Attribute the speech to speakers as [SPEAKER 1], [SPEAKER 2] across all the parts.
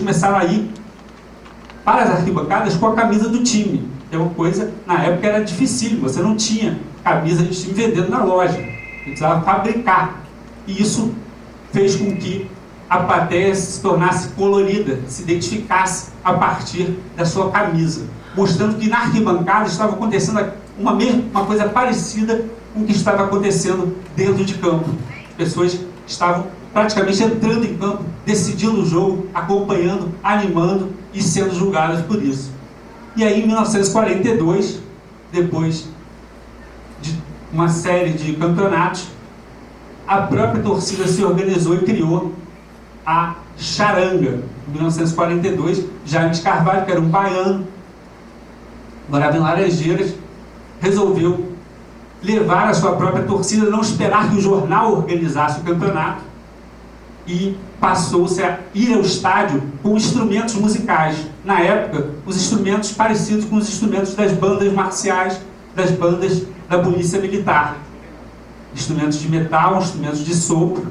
[SPEAKER 1] começaram a ir para as arquibancadas com a camisa do time. É uma coisa, na época era difícil, você não tinha camisa de time vendendo na loja, você precisava fabricar. E isso fez com que a plateia se tornasse colorida, se identificasse a partir da sua camisa, mostrando que na arquibancada estava acontecendo uma coisa parecida com o que estava acontecendo dentro de campo. As pessoas estavam praticamente entrando em campo, decidindo o jogo, acompanhando, animando e sendo julgadas por isso. E aí, em 1942, depois de uma série de campeonatos, a própria torcida se organizou e criou a Charanga. Em 1942, Jaime Carvalho, que era um baiano, morava em Laranjeiras, resolveu levar a sua própria torcida, não esperar que o jornal organizasse o campeonato, e passou-se a ir ao estádio com instrumentos musicais. Na época, os instrumentos parecidos com os instrumentos das bandas marciais, das bandas da polícia militar. Instrumentos de metal, instrumentos de sopro.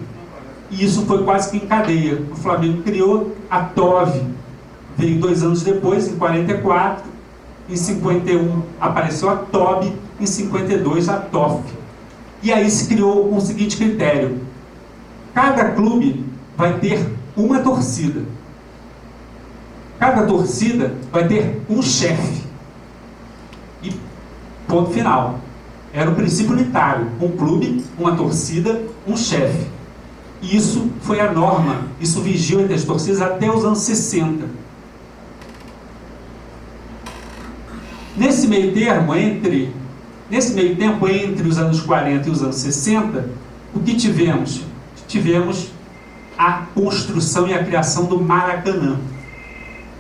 [SPEAKER 1] E isso foi quase que em cadeia. O Flamengo criou a TOV. Veio 2 anos depois, em 44. Em 51 apareceu a TOB. Em 52 a TOF. E aí se criou um seguinte critério: cada clube vai ter uma torcida. Cada torcida vai ter um chefe. E ponto final. Era o princípio unitário: um clube, uma torcida, um chefe. E isso foi a norma, isso vigiu entre as torcidas até os anos 60. Nesse meio tempo, entre os anos 40 e os anos 60, o que tivemos? Tivemos a construção e a criação do Maracanã.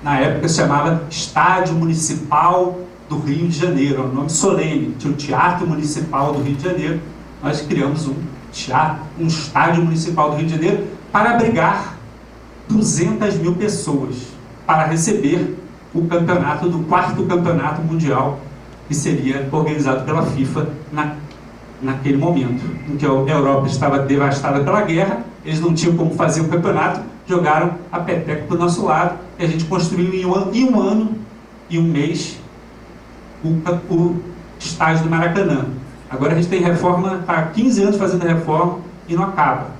[SPEAKER 1] Na época se chamava Estádio Municipal do Rio de Janeiro, é um nome solene. Tinha o Teatro Municipal do Rio de Janeiro. Nós criamos um estádio municipal do Rio de Janeiro para abrigar 200 mil pessoas, para receber o campeonato do 4º campeonato mundial, que seria organizado pela FIFA naquele momento, em que a Europa estava devastada pela guerra, eles não tinham como fazer o campeonato, jogaram a peteca para o nosso lado, e a gente construiu em um ano e um mês o estádio do Maracanã. Agora a gente tem reforma, está há 15 anos fazendo reforma e não acaba.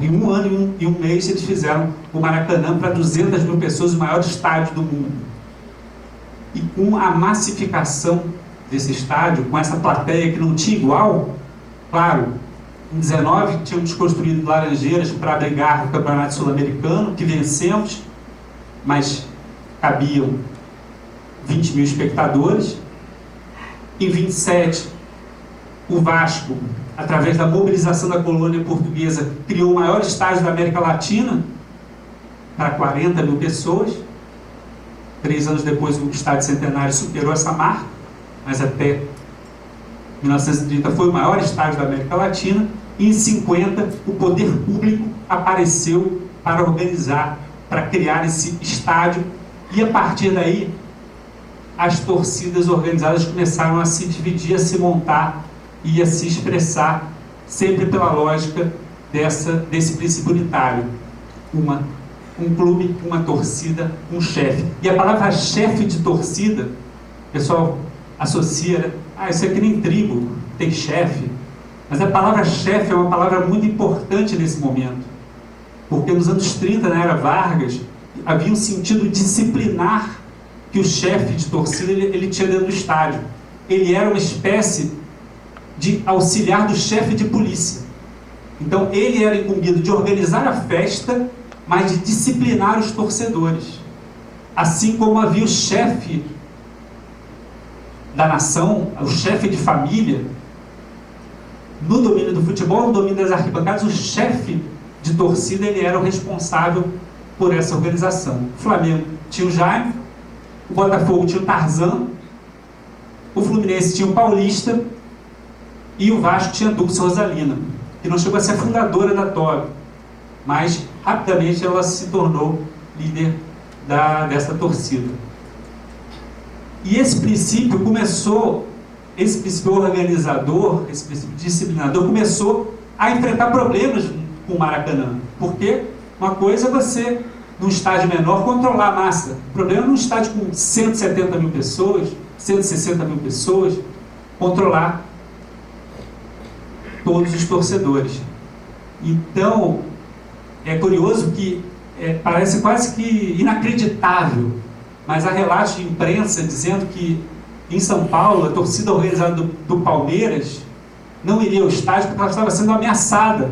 [SPEAKER 1] Em um ano e um mês eles fizeram o Maracanã para 200 mil pessoas, o maior estádio do mundo. E com a massificação desse estádio, com essa plateia que não tinha igual, claro, em 19 tínhamos construído Laranjeiras para abrigar o Campeonato Sul-Americano, que vencemos, mas cabiam 20 mil espectadores. Em 27, o Vasco, através da mobilização da colônia portuguesa, criou o maior estádio da América Latina, para 40 mil pessoas. 3 anos depois, o Estádio Centenário superou essa marca, mas até 1930 foi o maior estádio da América Latina. E em 50, o poder público apareceu para organizar, para criar esse estádio. E a partir daí, as torcidas organizadas começaram a se dividir, a se montar e a se expressar, sempre pela lógica desse princípio unitário: um clube, uma torcida, um chefe. E a palavra chefe de torcida, o pessoal associa, isso é que nem tribo, tem chefe. Mas a palavra chefe é uma palavra muito importante nesse momento, porque nos anos 30, na era Vargas, havia um sentido disciplinar que o chefe de torcida ele tinha dentro do estádio. Ele era uma espécie de auxiliar do chefe de polícia. Então ele era incumbido de organizar a festa, mas de disciplinar os torcedores. Assim como havia o chefe da nação, o chefe de família, no domínio do futebol, no domínio das arquibancadas, o chefe de torcida ele era o responsável por essa organização. O Flamengo tinha o Jaime, o Botafogo tinha o Tarzan, o Fluminense tinha o Paulista e o Vasco tinha a Dulce Rosalina, que não chegou a ser a fundadora da TOB, mas rapidamente ela se tornou líder dessa torcida. E esse princípio organizador, esse princípio disciplinador, começou a enfrentar problemas com o Maracanã. Porque uma coisa é você num estádio menor, controlar a massa. O problema é num estádio com 170 mil pessoas, 160 mil pessoas, controlar todos os torcedores. Então, é curioso que parece quase que inacreditável, mas há relatos de imprensa dizendo que em São Paulo, a torcida organizada do Palmeiras não iria ao estádio porque ela estava sendo ameaçada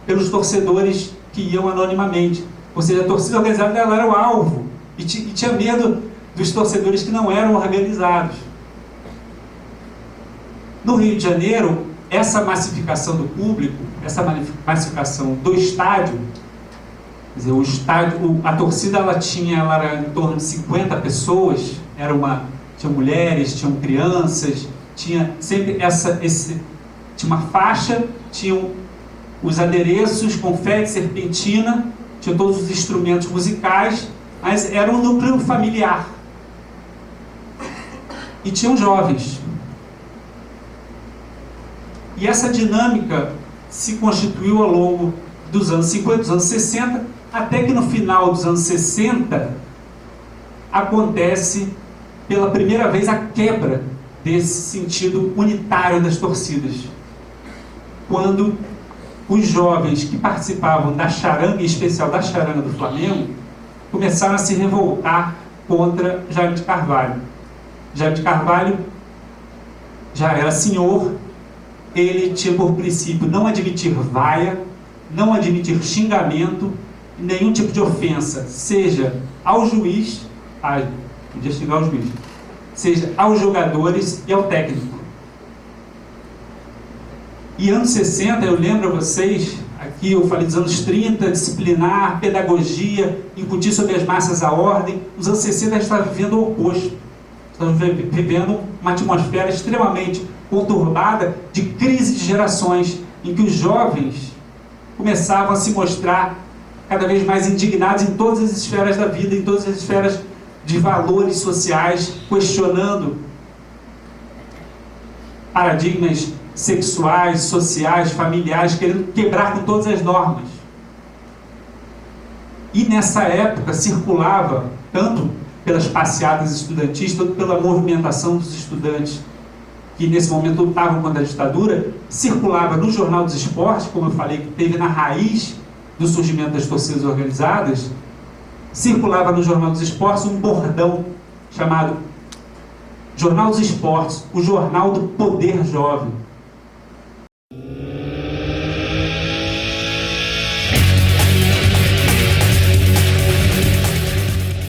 [SPEAKER 1] pelos torcedores que iam anonimamente. Ou seja, a torcida organizada ela era o alvo e tinha medo dos torcedores que não eram organizados. No Rio de Janeiro, essa massificação do público, essa massificação do estádio, quer dizer, o estádio, a torcida ela era em torno de 50 pessoas, tinha mulheres, tinham crianças, tinha sempre tinha uma faixa, tinham os adereços, confete, serpentina, tinha todos os instrumentos musicais, mas era um núcleo familiar. E tinham jovens. E essa dinâmica se constituiu ao longo dos anos 50, dos anos 60, até que no final dos anos 60 acontece pela primeira vez a quebra desse sentido unitário das torcidas. Quando os jovens que participavam da charanga, em especial da charanga do Flamengo, começaram a se revoltar contra Jaime de Carvalho. Jaime de Carvalho já era senhor, ele tinha por princípio não admitir vaia, não admitir xingamento, nenhum tipo de ofensa, seja ao juiz, podia xingar ao juiz, seja aos jogadores e ao técnico. E anos 60, eu lembro a vocês, aqui eu falei dos anos 30, disciplinar, pedagogia, incutir sobre as massas a ordem. Nos anos 60 a gente estava vivendo o oposto. Estamos vivendo uma atmosfera extremamente conturbada de crise de gerações, em que os jovens começavam a se mostrar cada vez mais indignados em todas as esferas da vida, em todas as esferas de valores sociais, questionando paradigmas sexuais, sociais, familiares, querendo quebrar com todas as normas. E nessa época circulava, tanto pelas passeatas estudantis, tanto pela movimentação dos estudantes que nesse momento lutavam contra a ditadura, circulava no Jornal dos Esportes, como eu falei, que teve na raiz do surgimento das torcidas organizadas, circulava no Jornal dos Esportes um bordão chamado Jornal dos Esportes, o jornal do poder jovem.